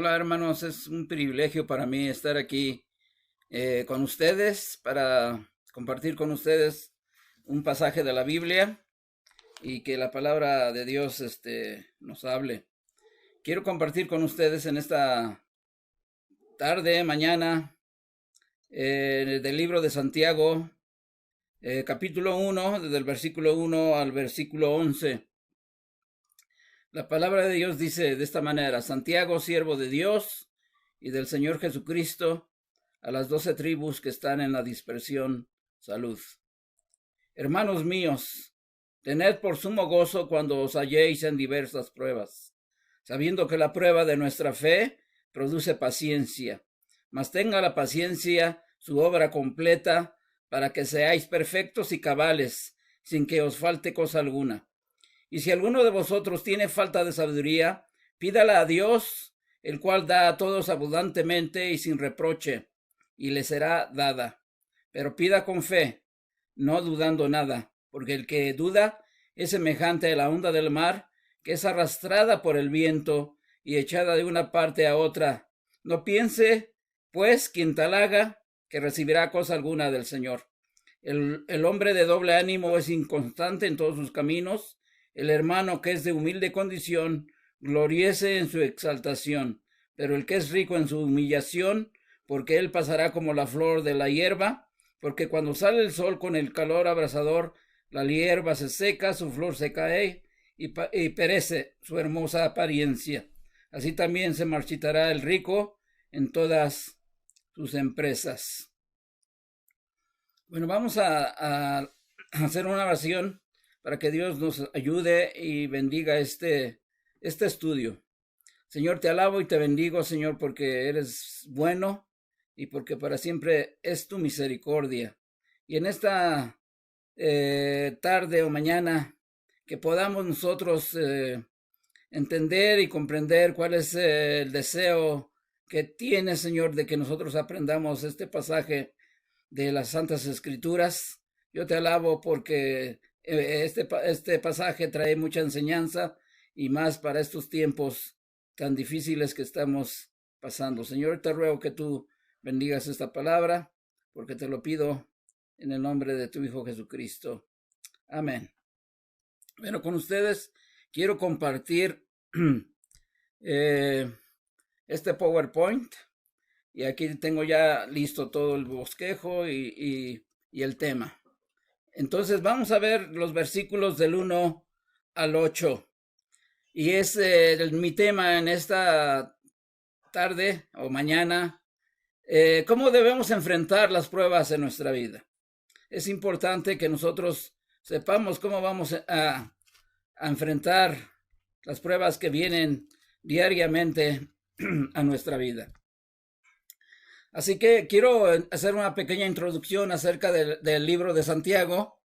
Hola hermanos, es un privilegio para mí estar aquí con ustedes para compartir con ustedes un pasaje de la Biblia y que la palabra de Dios nos hable. Quiero compartir con ustedes en esta tarde, mañana, del libro de Santiago, capítulo 1, desde el versículo 1 al versículo 11. La palabra de Dios dice de esta manera: Santiago, siervo de Dios y del Señor Jesucristo, a las 12 tribus que están en la dispersión, salud. Hermanos míos, tened por sumo gozo cuando os halléis en diversas pruebas, sabiendo que la prueba de nuestra fe produce paciencia. Mas tenga la paciencia su obra completa, para que seáis perfectos y cabales, sin que os falte cosa alguna. Y si alguno de vosotros tiene falta de sabiduría, pídala a Dios, el cual da a todos abundantemente y sin reproche, y le será dada. Pero pida con fe, no dudando nada, porque el que duda es semejante a la onda del mar, que es arrastrada por el viento y echada de una parte a otra. No piense, pues, quien tal haga, que recibirá cosa alguna del Señor. El hombre de doble ánimo es inconstante en todos sus caminos. El hermano que es de humilde condición, gloriese en su exaltación, pero el que es rico en su humillación, porque él pasará como la flor de la hierba, porque cuando sale el sol con el calor abrasador, la hierba se seca, su flor se cae y perece su hermosa apariencia. Así también se marchitará el rico en todas sus empresas. Bueno, vamos a hacer una oración para que Dios nos ayude y bendiga este estudio. Señor, te alabo y te bendigo, Señor, porque eres bueno y porque para siempre es tu misericordia. Y en esta tarde o mañana, que podamos nosotros entender y comprender cuál es el deseo que tiene, Señor, de que nosotros aprendamos este pasaje de las Santas Escrituras. Yo te alabo porque este pasaje trae mucha enseñanza y más para estos tiempos tan difíciles que estamos pasando. Señor, te ruego que tú bendigas esta palabra, porque te lo pido en el nombre de tu Hijo Jesucristo. Amén. Bueno, con ustedes quiero compartir este PowerPoint, y aquí tengo ya listo todo el bosquejo y el tema. Entonces vamos a ver los versículos del 1 al 8. Y es mi tema en esta tarde o mañana, cómo debemos enfrentar las pruebas en nuestra vida. Es importante que nosotros sepamos cómo vamos a enfrentar las pruebas que vienen diariamente a nuestra vida. Así que quiero hacer una pequeña introducción acerca del libro de Santiago.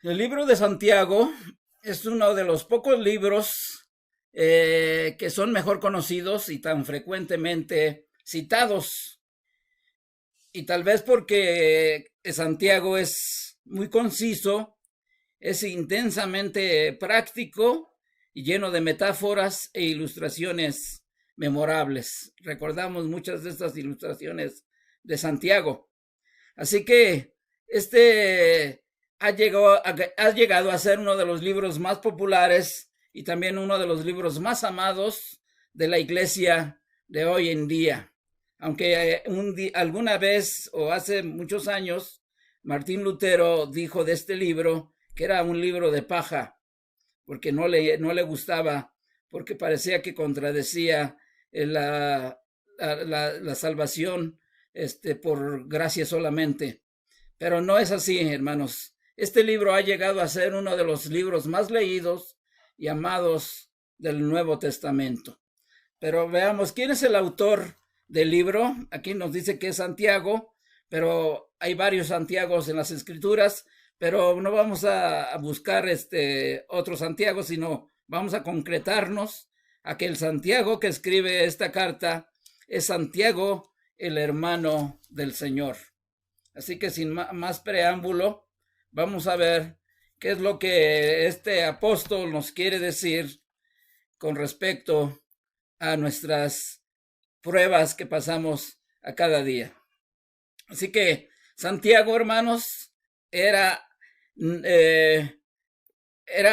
El libro de Santiago es uno de los pocos libros que son mejor conocidos y tan frecuentemente citados. Y tal vez porque Santiago es muy conciso, es intensamente práctico y lleno de metáforas e ilustraciones memorables. Recordamos muchas de estas ilustraciones de Santiago. Así que ha llegado a ser uno de los libros más populares y también uno de los libros más amados de la iglesia de hoy en día. Aunque alguna vez o hace muchos años, Martín Lutero dijo de este libro que era un libro de paja, porque no le gustaba, porque parecía que contradecía la salvación por gracia solamente. Pero no es así, hermanos. Este libro ha llegado a ser uno de los libros más leídos y amados del Nuevo Testamento. Pero veamos, ¿quién es el autor del libro? Aquí nos dice que es Santiago, pero hay varios Santiagos en las Escrituras, pero no vamos a buscar otro Santiago, sino vamos a concretarnos a que el Santiago que escribe esta carta es Santiago, el hermano del Señor. Así que sin más preámbulo, vamos a ver qué es lo que este apóstol nos quiere decir con respecto a nuestras pruebas que pasamos a cada día. Así que Santiago, hermanos, era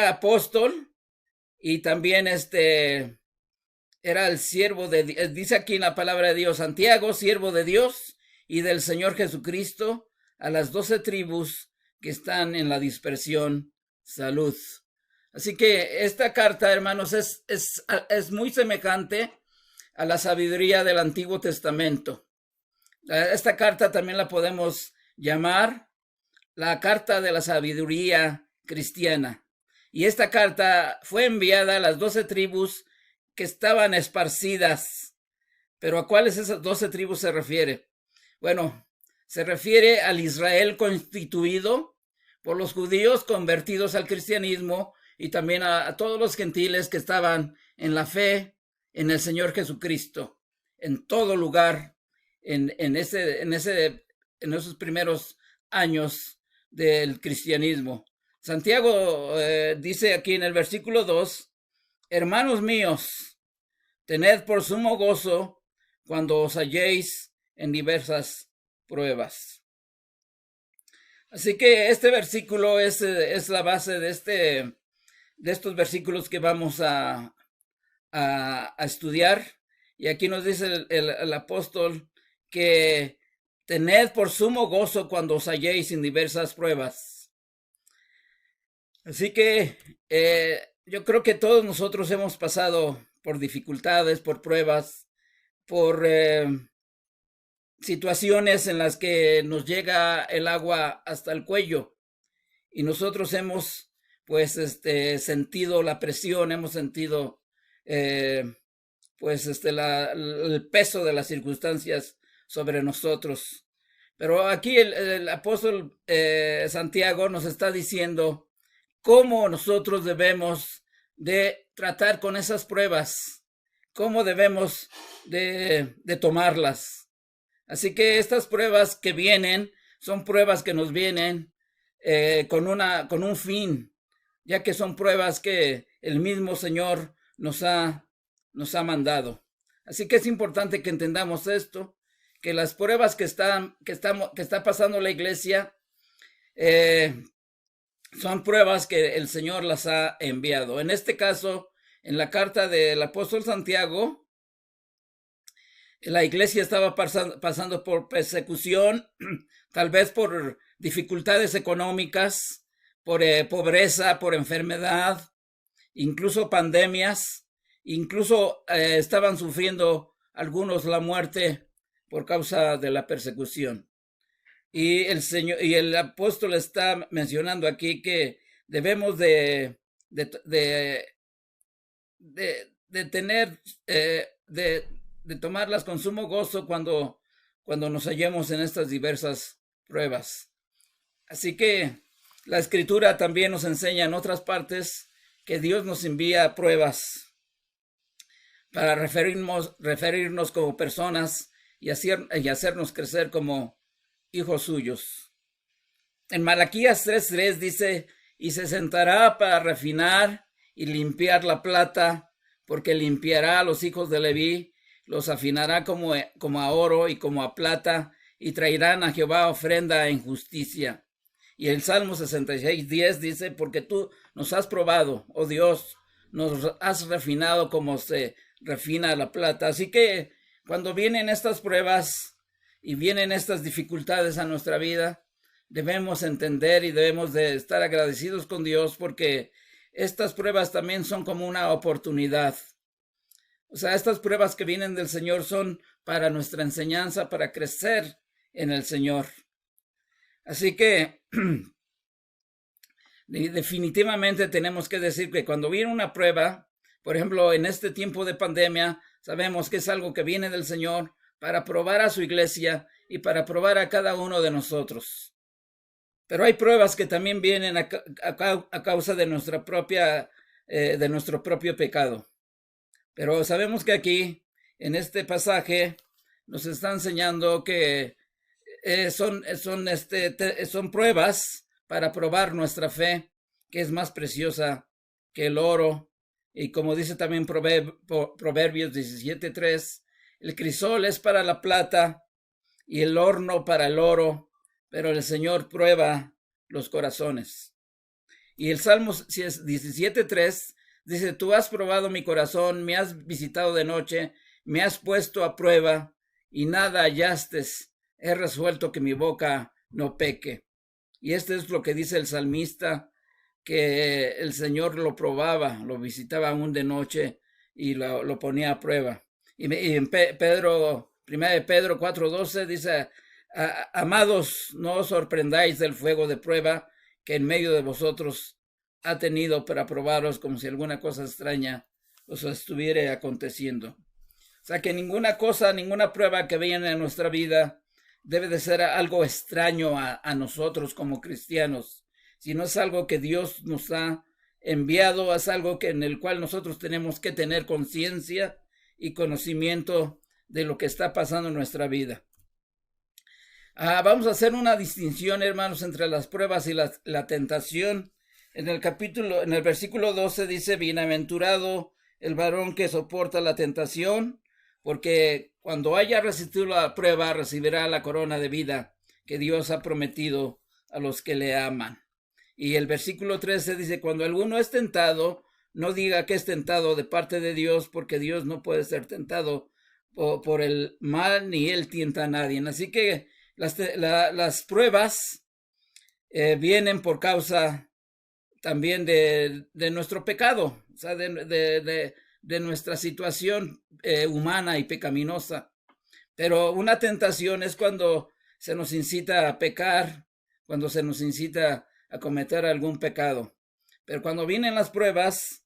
apóstol y también era el siervo dice aquí en la palabra de Dios, Santiago, siervo de Dios y del Señor Jesucristo, a las 12 tribus que están en la dispersión, salud. Así que esta carta, hermanos, es muy semejante a la sabiduría del Antiguo Testamento. Esta carta también la podemos llamar la carta de la sabiduría cristiana. Y esta carta fue enviada a las 12 tribus que estaban esparcidas. ¿Pero a cuáles esas 12 tribus se refiere? Bueno, se refiere al Israel constituido por los judíos convertidos al cristianismo y también a todos los gentiles que estaban en la fe en el Señor Jesucristo, en todo lugar, en esos primeros años del cristianismo. Santiago dice aquí en el versículo 2, hermanos míos, tened por sumo gozo cuando os halléis en diversas pruebas. Así que este versículo es la base de estos versículos que vamos a estudiar. Y aquí nos dice el apóstol que tened por sumo gozo cuando os halléis en diversas pruebas. Así que yo creo que todos nosotros hemos pasado por dificultades, por pruebas, por situaciones en las que nos llega el agua hasta el cuello y nosotros hemos sentido la presión, hemos sentido el peso de las circunstancias sobre nosotros. Pero aquí el apóstol Santiago nos está diciendo cómo nosotros debemos de tratar con esas pruebas, cómo debemos de tomarlas. Así que estas pruebas que vienen son pruebas que nos vienen con un fin, ya que son pruebas que el mismo Señor nos ha mandado. Así que es importante que entendamos esto, que las pruebas que está pasando la iglesia son pruebas que el Señor las ha enviado. En este caso, en la carta del apóstol Santiago, la iglesia estaba pasando por persecución, tal vez por dificultades económicas, por pobreza, por enfermedad, incluso pandemias, incluso estaban sufriendo algunos la muerte por causa de la persecución. Y el apóstol está mencionando aquí que debemos de tomarlas con sumo gozo cuando nos hallemos en estas diversas pruebas. Así que la Escritura también nos enseña en otras partes que Dios nos envía pruebas para referirnos como personas y hacernos crecer como hijos suyos. En Malaquías 3:3 dice, y se sentará para refinar y limpiar la plata, porque limpiará a los hijos de Leví, los afinará como a oro y como a plata, y traerán a Jehová ofrenda en justicia. Y el Salmo 66:10 dice, porque tú nos has probado, oh Dios, nos has refinado como se refina la plata. Así que cuando vienen estas pruebas y vienen estas dificultades a nuestra vida, debemos entender y debemos de estar agradecidos con Dios porque estas pruebas también son como una oportunidad. O sea, estas pruebas que vienen del Señor son para nuestra enseñanza, para crecer en el Señor. Así que definitivamente tenemos que decir que cuando viene una prueba, por ejemplo, en este tiempo de pandemia, sabemos que es algo que viene del Señor para probar a su iglesia y para probar a cada uno de nosotros. Pero hay pruebas que también vienen a causa de nuestro propio pecado. Pero sabemos que aquí, en este pasaje, nos está enseñando que son pruebas para probar nuestra fe, que es más preciosa que el oro, Y como dice también Proverbios 17:3, el crisol es para la plata y el horno para el oro, pero el Señor prueba los corazones. Y el Salmo 17:3 dice, tú has probado mi corazón, me has visitado de noche, me has puesto a prueba y nada hallaste, he resuelto que mi boca no peque. Y esto es lo que dice el salmista, que el Señor lo probaba, lo visitaba aún de noche y lo ponía a prueba. Y en Pedro, 1 de Pedro 4:12 dice, amados, no os sorprendáis del fuego de prueba que en medio de vosotros ha tenido para probaros como si alguna cosa extraña os estuviera aconteciendo. O sea que ninguna cosa, ninguna prueba que viene en nuestra vida debe de ser algo extraño a nosotros como cristianos, sino es algo que Dios nos ha enviado, es algo en el cual nosotros tenemos que tener conciencia y conocimiento de lo que está pasando en nuestra vida. Vamos a hacer una distinción, hermanos, entre las pruebas y la tentación. En el versículo 12 dice, bienaventurado el varón que soporta la tentación, porque cuando haya resistido la prueba recibirá la corona de vida que Dios ha prometido a los que le aman. Y el versículo 13 dice, cuando alguno es tentado, no diga que es tentado de parte de Dios, porque Dios no puede ser tentado por el mal, ni él tienta a nadie. Así que las pruebas vienen por causa también de nuestro pecado, o sea, de nuestra situación humana y pecaminosa. Pero una tentación es cuando se nos incita a pecar, cuando se nos incita a cometer algún pecado. Pero cuando vienen las pruebas,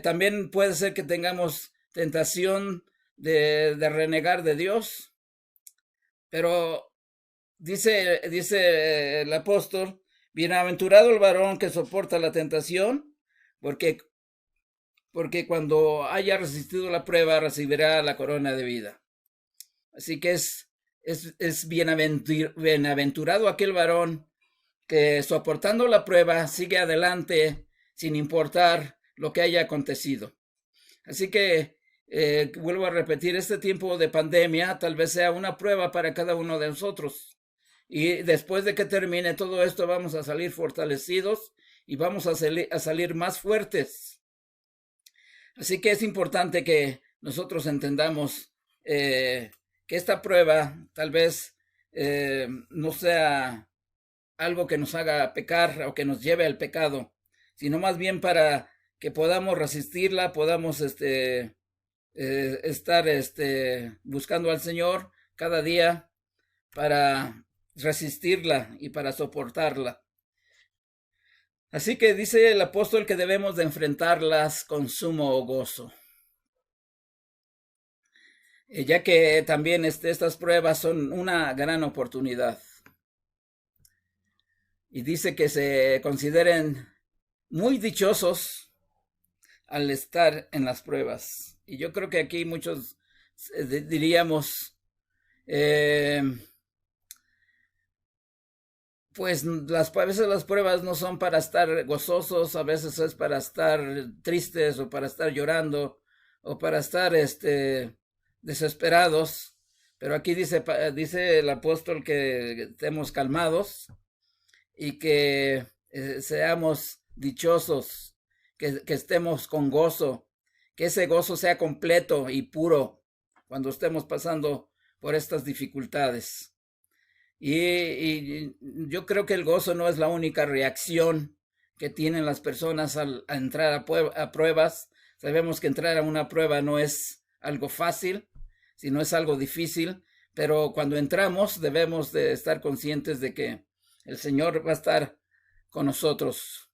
también puede ser que tengamos tentación de renegar de Dios. Pero dice el apóstol, bienaventurado el varón que soporta la tentación, porque cuando haya resistido la prueba recibirá la corona de vida. Así que es bienaventurado aquel varón que soportando la prueba sigue adelante sin importar lo que haya acontecido. Así que vuelvo a repetir, este tiempo de pandemia tal vez sea una prueba para cada uno de nosotros. Y después de que termine todo esto vamos a salir fortalecidos y vamos a salir más fuertes. Así que es importante que nosotros entendamos que esta prueba tal vez no sea algo que nos haga pecar o que nos lleve al pecado, sino más bien para que podamos resistirla, podamos estar buscando al Señor cada día para resistirla y para soportarla. Así que dice el apóstol que debemos de enfrentarlas con sumo gozo, ya que también estas pruebas son una gran oportunidad. Y dice que se consideren muy dichosos al estar en las pruebas. Y yo creo que aquí muchos diríamos, pues a veces las pruebas no son para estar gozosos, a veces es para estar tristes o para estar llorando o para estar desesperados. Pero aquí dice el apóstol que estemos calmados y que seamos dichosos, que estemos con gozo, que ese gozo sea completo y puro cuando estemos pasando por estas dificultades. Y yo creo que el gozo no es la única reacción que tienen las personas al entrar a pruebas. Sabemos que entrar a una prueba no es algo fácil, sino es algo difícil, pero cuando entramos debemos de estar conscientes de que el Señor va a estar con nosotros.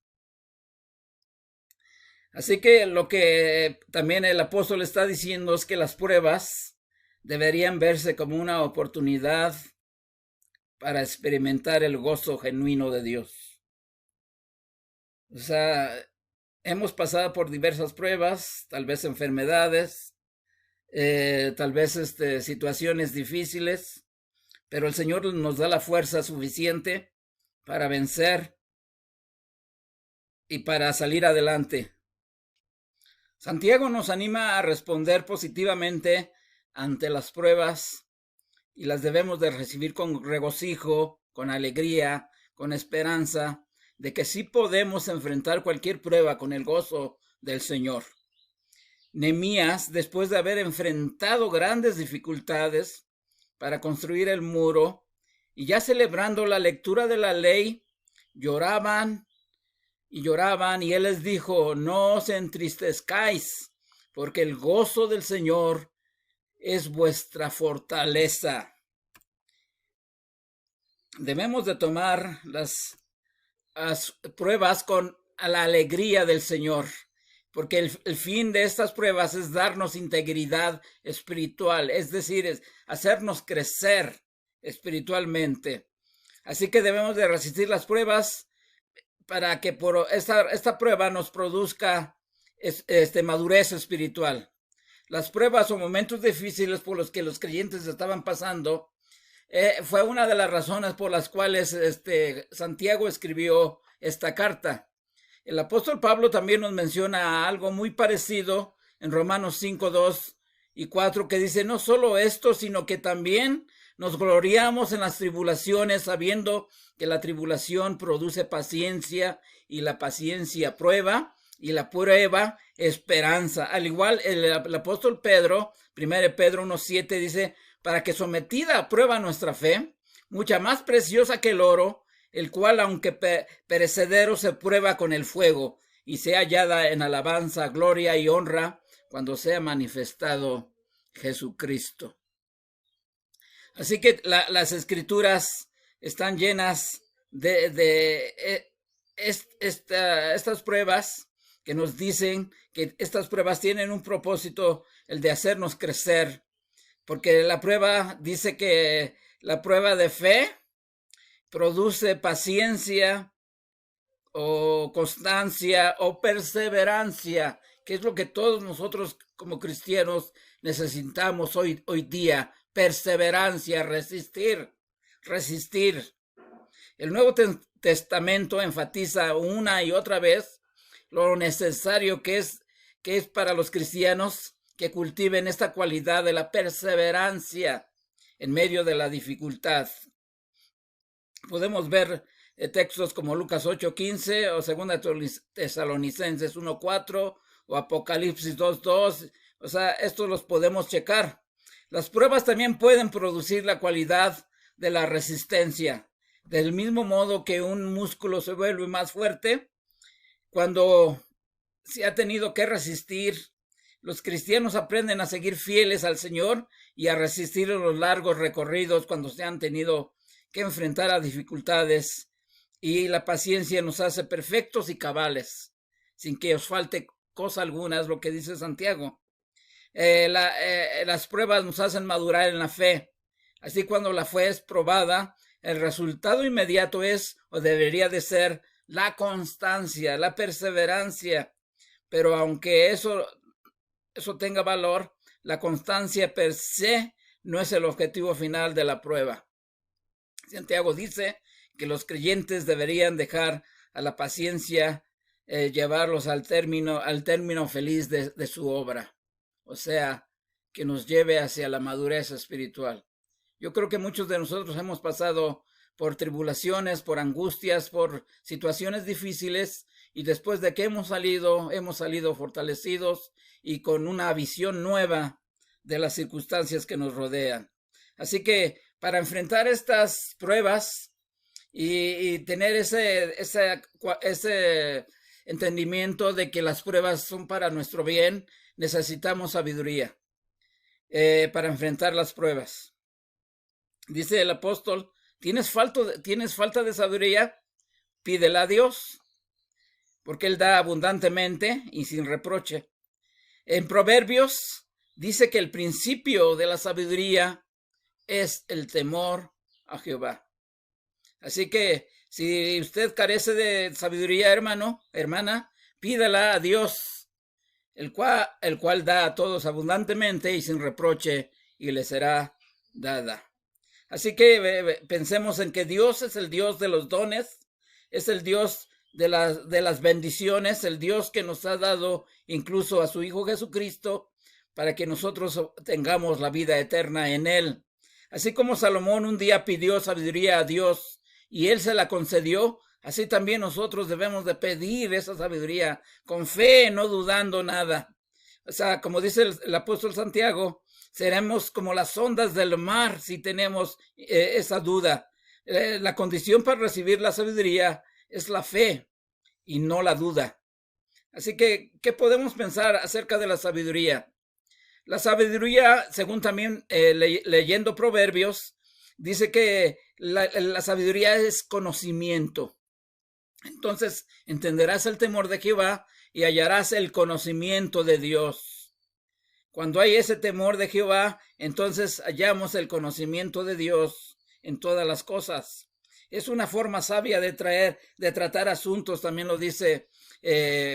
Así que lo que también el apóstol está diciendo es que las pruebas deberían verse como una oportunidad para experimentar el gozo genuino de Dios. O sea, hemos pasado por diversas pruebas, tal vez enfermedades, tal vez situaciones difíciles, pero el Señor nos da la fuerza suficiente para vencer y para salir adelante. Santiago nos anima a responder positivamente ante las pruebas y las debemos de recibir con regocijo, con alegría, con esperanza de que sí podemos enfrentar cualquier prueba con el gozo del Señor. Nehemías, después de haber enfrentado grandes dificultades para construir el muro y ya celebrando la lectura de la ley, lloraban y él les dijo: no os entristezcáis, porque el gozo del Señor es vuestra fortaleza. Debemos de tomar las pruebas con la alegría del Señor, porque el fin de estas pruebas es darnos integridad espiritual, es decir, es hacernos crecer espiritualmente. Así que debemos de resistir las pruebas para que por esta prueba nos produzca madurez espiritual. Las pruebas o momentos difíciles por los que los creyentes estaban pasando fue una de las razones por las cuales Santiago escribió esta carta. El apóstol Pablo también nos menciona algo muy parecido en Romanos 5, 2 y 4, que dice: no solo esto, sino que también nos gloriamos en las tribulaciones, sabiendo que la tribulación produce paciencia, y la paciencia prueba, y la prueba esperanza. Al igual el apóstol Pedro, 1 Pedro 1:7, dice: para que sometida a prueba nuestra fe, mucha más preciosa que el oro, el cual aunque perecedero se prueba con el fuego, y sea hallada en alabanza, gloria y honra cuando sea manifestado Jesucristo. Así que las escrituras están llenas de estas pruebas que nos dicen que estas pruebas tienen un propósito, el de hacernos crecer, porque la prueba dice que la prueba de fe produce paciencia o constancia o perseverancia, que es lo que todos nosotros como cristianos necesitamos hoy día: perseverancia, resistir. El Nuevo Testamento enfatiza una y otra vez lo necesario que es para los cristianos que cultiven esta cualidad de la perseverancia en medio de la dificultad. Podemos ver textos como Lucas 8:15 o 2 Tesalonicenses 1:4 o Apocalipsis 2:2. O sea, estos los podemos checar. Las pruebas también pueden producir la cualidad de la resistencia. Del mismo modo que un músculo se vuelve más fuerte cuando se ha tenido que resistir, los cristianos aprenden a seguir fieles al Señor y a resistir los largos recorridos cuando se han tenido que enfrentar a dificultades, y la paciencia nos hace perfectos y cabales, sin que os falte cosa alguna, es lo que dice Santiago. Las pruebas nos hacen madurar en la fe. Así, cuando la fe es probada, el resultado inmediato es, o debería de ser, la constancia, la perseverancia. Pero aunque eso tenga valor, la constancia per se no es el objetivo final de la prueba. Santiago dice que los creyentes deberían dejar a la paciencia llevarlos al término feliz de su obra. O sea, que nos lleve hacia la madurez espiritual. Yo creo que muchos de nosotros hemos pasado por tribulaciones, por angustias, por situaciones difíciles, y después de que hemos salido fortalecidos y con una visión nueva de las circunstancias que nos rodean. Así que para enfrentar estas pruebas y tener ese entendimiento de que las pruebas son para nuestro bien, necesitamos sabiduría para enfrentar las pruebas. Dice el apóstol: ¿tienes falta de sabiduría? Pídela a Dios, porque Él da abundantemente y sin reproche. En Proverbios dice que el principio de la sabiduría es el temor a Jehová. Así que si usted carece de sabiduría, hermano, hermana, pídala a Dios, el cual da a todos abundantemente y sin reproche, y le será dada. Así que pensemos en que Dios es el Dios de los dones, es el Dios de las bendiciones, el Dios que nos ha dado incluso a su Hijo Jesucristo, para que nosotros tengamos la vida eterna en Él. Así como Salomón un día pidió sabiduría a Dios y Él se la concedió, así también nosotros debemos de pedir esa sabiduría con fe, no dudando nada. O sea, como dice el apóstol Santiago, seremos como las ondas del mar si tenemos esa duda. La condición para recibir la sabiduría es la fe y no la duda. Así que, ¿qué podemos pensar acerca de la sabiduría? La sabiduría, según también leyendo Proverbios, dice que la sabiduría es conocimiento. Entonces entenderás el temor de Jehová y hallarás el conocimiento de Dios. Cuando hay ese temor de Jehová, entonces hallamos el conocimiento de Dios en todas las cosas. Es una forma sabia de tratar asuntos, también lo dice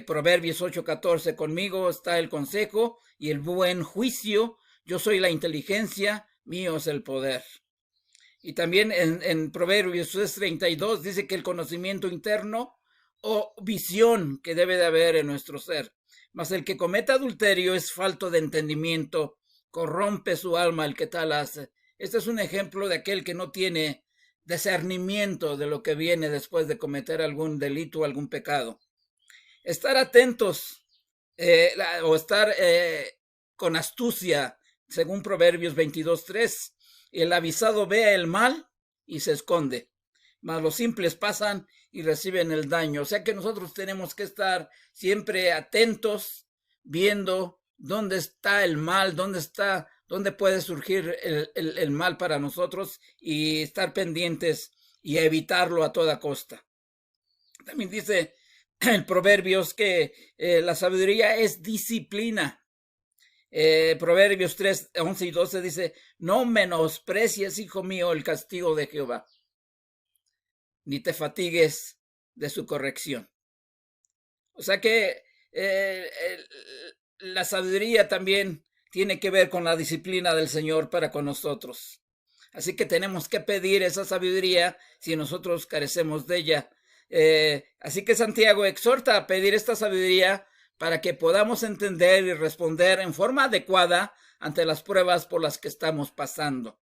Proverbios 8:14, conmigo está el consejo y el buen juicio, yo soy la inteligencia, mío es el poder. Y también en Proverbios 3:32 dice que el conocimiento interno o visión que debe de haber en nuestro ser, mas el que cometa adulterio es falto de entendimiento, corrompe su alma el que tal hace. Este es un ejemplo de aquel que no tiene discernimiento de lo que viene después de cometer algún delito o algún pecado. Estar atentos o estar con astucia, según Proverbios 22:3, el avisado ve el mal y se esconde, mas los simples pasan y reciben el daño. O sea que nosotros tenemos que estar siempre atentos, viendo dónde está el mal, dónde puede surgir el mal para nosotros y estar pendientes y evitarlo a toda costa. También dice el Proverbios que la sabiduría es disciplina. Proverbios 3:11 y 12 dice, no menosprecies, hijo mío, el castigo de Jehová, ni te fatigues de su corrección. O sea que la sabiduría también tiene que ver con la disciplina del Señor para con nosotros. Así que tenemos que pedir esa sabiduría si nosotros carecemos de ella. Así que Santiago exhorta a pedir esta sabiduría para que podamos entender y responder en forma adecuada ante las pruebas por las que estamos pasando.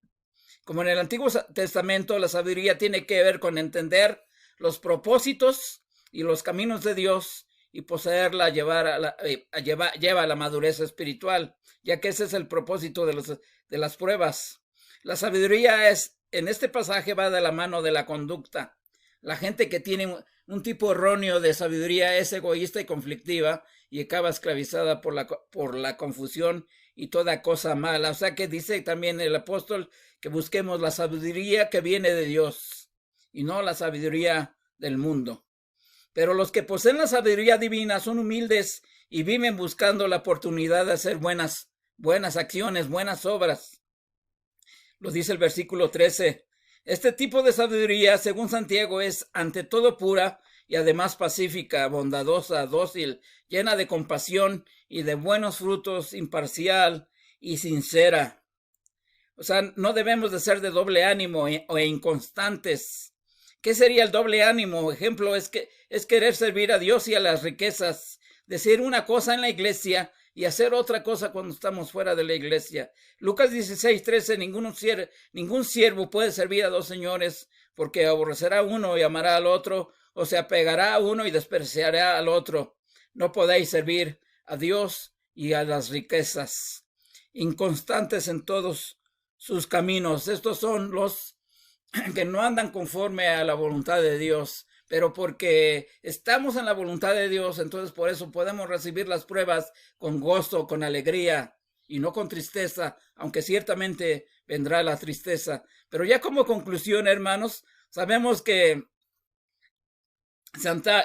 Como en el Antiguo Testamento, la sabiduría tiene que ver con entender los propósitos y los caminos de Dios y poseerla lleva a la madurez espiritual, ya que ese es el propósito de las pruebas. La sabiduría en este pasaje va de la mano de la conducta. La gente que tiene un tipo erróneo de sabiduría es egoísta y conflictiva y acaba esclavizada por la confusión y toda cosa mala. O sea que dice también el apóstol que busquemos la sabiduría que viene de Dios y no la sabiduría del mundo. Pero los que poseen la sabiduría divina son humildes y viven buscando la oportunidad de hacer buenas acciones, buenas obras. Lo dice el versículo 13. Este tipo de sabiduría, según Santiago, es ante todo pura y además pacífica, bondadosa, dócil, llena de compasión y de buenos frutos, imparcial y sincera. O sea, no debemos de ser de doble ánimo o inconstantes. ¿Qué sería el doble ánimo? Ejemplo, es querer servir a Dios y a las riquezas, decir una cosa en la iglesia y hacer otra cosa cuando estamos fuera de la iglesia. Lucas 16:13, ningún siervo puede servir a dos señores, porque aborrecerá a uno y amará al otro, o se apegará a uno y despreciará al otro. No podéis servir a Dios y a las riquezas. Inconstantes en todos sus caminos. Estos son los que no andan conforme a la voluntad de Dios, pero porque estamos en la voluntad de Dios, entonces por eso podemos recibir las pruebas con gozo, con alegría y no con tristeza, aunque ciertamente vendrá la tristeza. Pero ya como conclusión, hermanos, sabemos que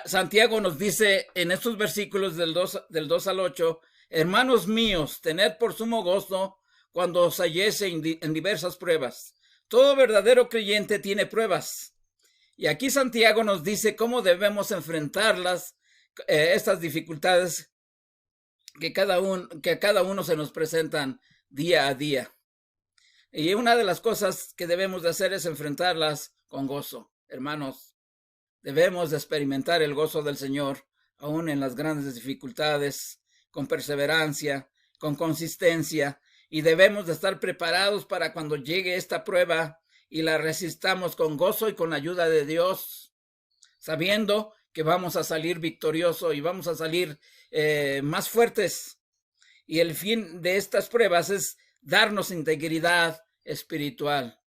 Santiago nos dice en estos versículos del 2 al 8, hermanos míos, tened por sumo gozo cuando os halléis en diversas pruebas. Todo verdadero creyente tiene pruebas. Y aquí Santiago nos dice cómo debemos enfrentarlas, estas dificultades que a cada uno se nos presentan día a día. Y una de las cosas que debemos de hacer es enfrentarlas con gozo, hermanos. Debemos de experimentar el gozo del Señor, aún en las grandes dificultades, con perseverancia, con consistencia, y debemos de estar preparados para cuando llegue esta prueba y la resistamos con gozo y con la ayuda de Dios, sabiendo que vamos a salir victoriosos y vamos a salir más fuertes. Y el fin de estas pruebas es darnos integridad espiritual,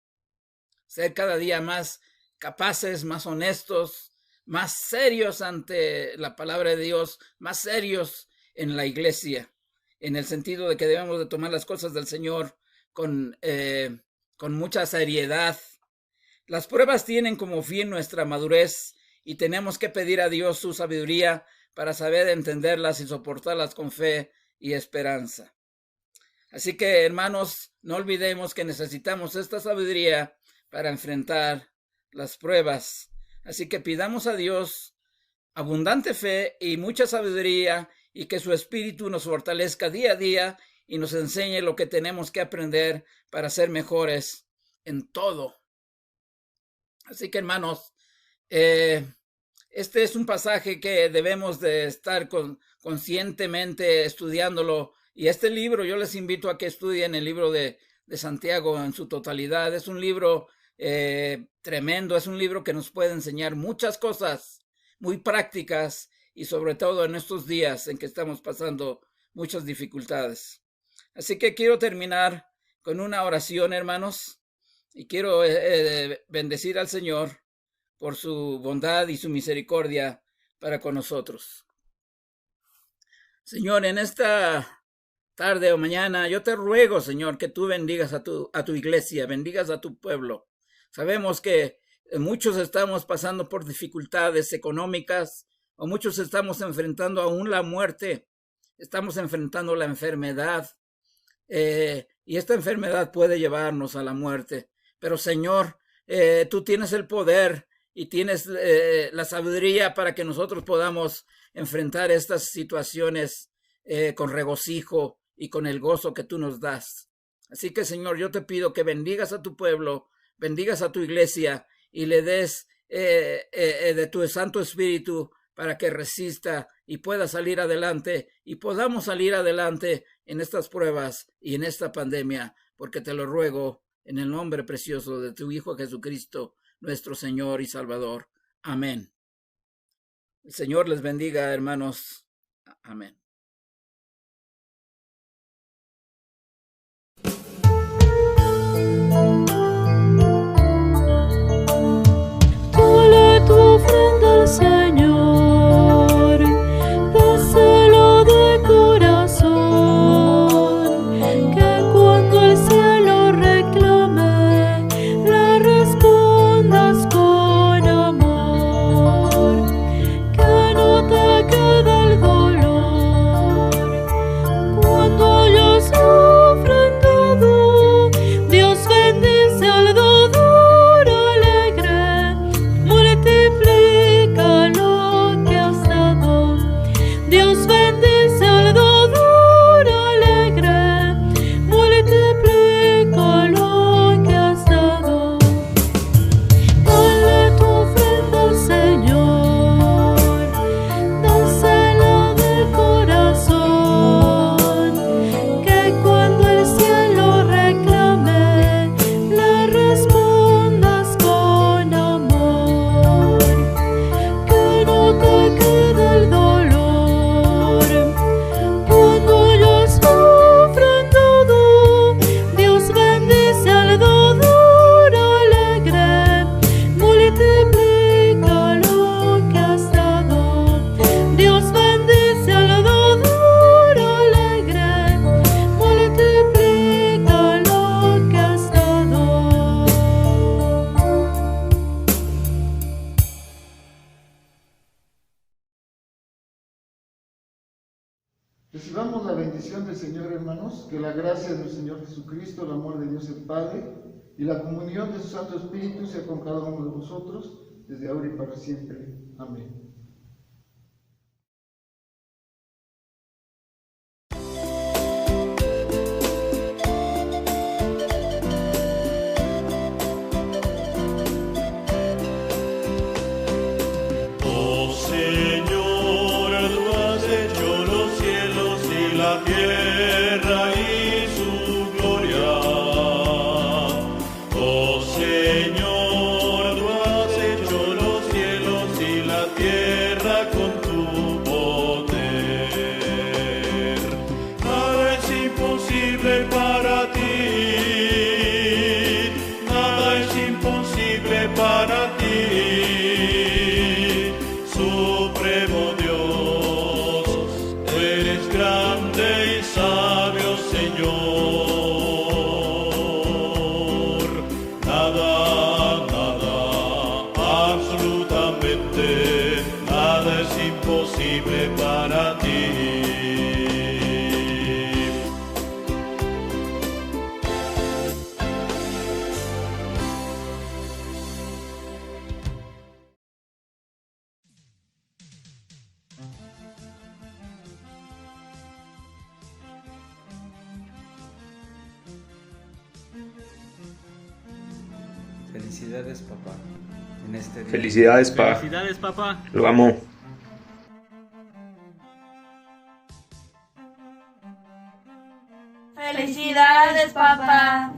ser cada día más capaces, más honestos, más serios ante la palabra de Dios, más serios en la iglesia, en el sentido de que debemos de tomar las cosas del Señor con mucha seriedad. Las pruebas tienen como fin nuestra madurez y tenemos que pedir a Dios su sabiduría para saber entenderlas y soportarlas con fe y esperanza. Así que, hermanos, no olvidemos que necesitamos esta sabiduría para enfrentar las pruebas. Así que pidamos a Dios abundante fe y mucha sabiduría, y que su Espíritu nos fortalezca día a día y nos enseñe lo que tenemos que aprender para ser mejores en todo. Así que, hermanos, este es un pasaje que debemos de estar conscientemente estudiándolo. Y este libro, yo les invito a que estudien el libro de Santiago en su totalidad. Es un libro tremendo, es un libro que nos puede enseñar muchas cosas muy prácticas, y sobre todo en estos días en que estamos pasando muchas dificultades. Así que quiero terminar con una oración, hermanos, y quiero bendecir al Señor por su bondad y su misericordia para con nosotros. Señor, en esta tarde o mañana, yo te ruego, Señor, que tú bendigas a tu iglesia, bendigas a tu pueblo. Sabemos que muchos estamos pasando por dificultades económicas, o muchos estamos enfrentando aún la muerte, estamos enfrentando la enfermedad, y esta enfermedad puede llevarnos a la muerte. Pero, Señor, tú tienes el poder y tienes la sabiduría para que nosotros podamos enfrentar estas situaciones con regocijo y con el gozo que tú nos das. Así que, Señor, yo te pido que bendigas a tu pueblo, bendigas a tu iglesia y le des de tu Santo Espíritu para que resista y pueda salir adelante, y podamos salir adelante en estas pruebas y en esta pandemia, porque te lo ruego en el nombre precioso de tu Hijo Jesucristo, nuestro Señor y Salvador. Amén. El Señor les bendiga, hermanos. Amén. Dale tu ofrenda al Señor, dáselo de corazón, que cuando el cielo reclame, le respondas con amor, que no te quede el dolor. Cuando hayas ofrendado, Dios bendice al dador alegre, multiplica lo que has dado. Dios bendice al dador alegre, multiplica lo que has dado. Dale tu ofrenda al Señor, dásela de corazón, que cuando el cielo reclame, le respondas con amor, que no te quede el dolor. Cuando hayas ofrendado, Dios bendice al dador alegre, multiplica lo que has dado. Dios bendice al dador alegre, multiplica lo que has dado. Recibamos la bendición del Señor, hermanos, que la gracia de nuestro Señor Jesucristo, el amor de Dios el Padre y la comunión de su Santo Espíritu sea con cada uno de vosotros, desde ahora y para siempre. Amén. tierra con tu poder. Nada es imposible para ti. Nada es imposible para ti. Supremo Dios, tú eres grande y sabio, Señor. Nada, nada, absolutamente nada es imposible para ti. Felicidades, papá. En este día. Felicidades, pa. Felicidades, papá. Lo amo. Felicidades, papá.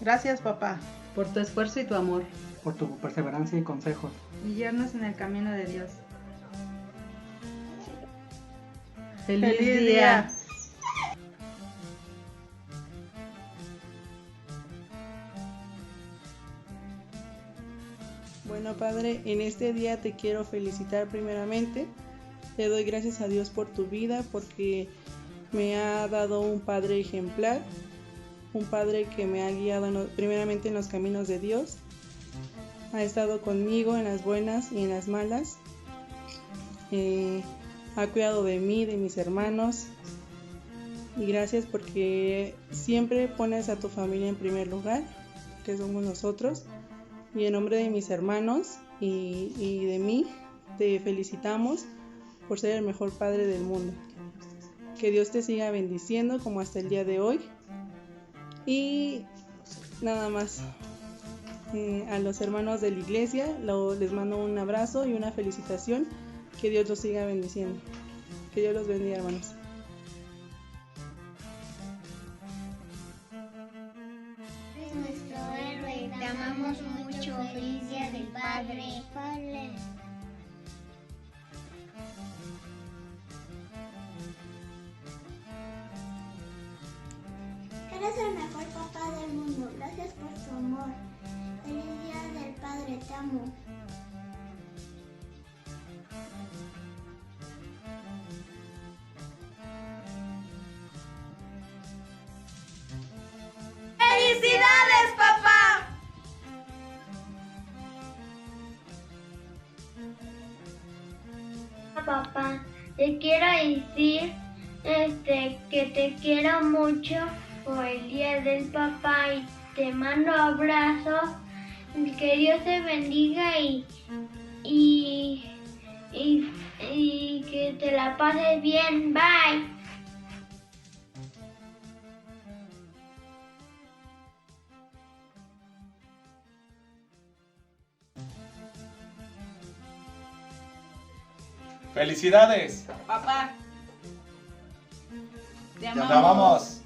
Gracias, papá, por tu esfuerzo y tu amor, por tu perseverancia y consejos. guiarnos en el camino de Dios. ¡Feliz día! Bueno, Padre, en este día te quiero felicitar primeramente. Te doy gracias a Dios por tu vida, porque me ha dado un Padre ejemplar, un Padre que me ha guiado primeramente en los caminos de Dios. Ha estado conmigo en las buenas y en las malas. Ha cuidado de mí, de mis hermanos. Y gracias porque siempre pones a tu familia en primer lugar, que somos nosotros. Y en nombre de mis hermanos y de mí, te felicitamos por ser el mejor padre del mundo. Que Dios te siga bendiciendo como hasta el día de hoy. Y nada más. A los hermanos de la iglesia les mando un abrazo y una felicitación. Que Dios los siga bendiciendo. Que Dios los bendiga, hermanos. Eres nuestro héroe, te amamos mucho. Feliz día del Padre. Eres el mejor papá del mundo. Gracias por tu amor. Feliz día del Padre, te amo. ¡Felicidades, papá! Papá, te quiero decir que te quiero mucho por el día del papá y te mando abrazos. Que Dios te bendiga y que te la pases bien. Bye. ¡Felicidades! Papá, te amamos. ¡Te amamos!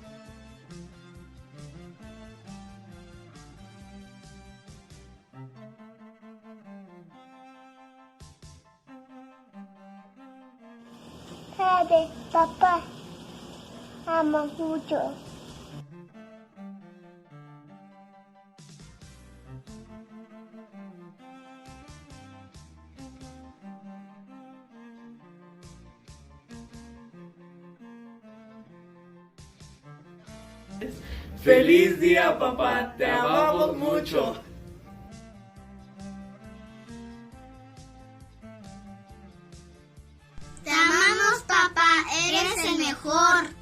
Padre, papá, amo mucho. ¡Feliz día, papá! ¡Te amamos mucho! Te amamos, papá, eres el mejor.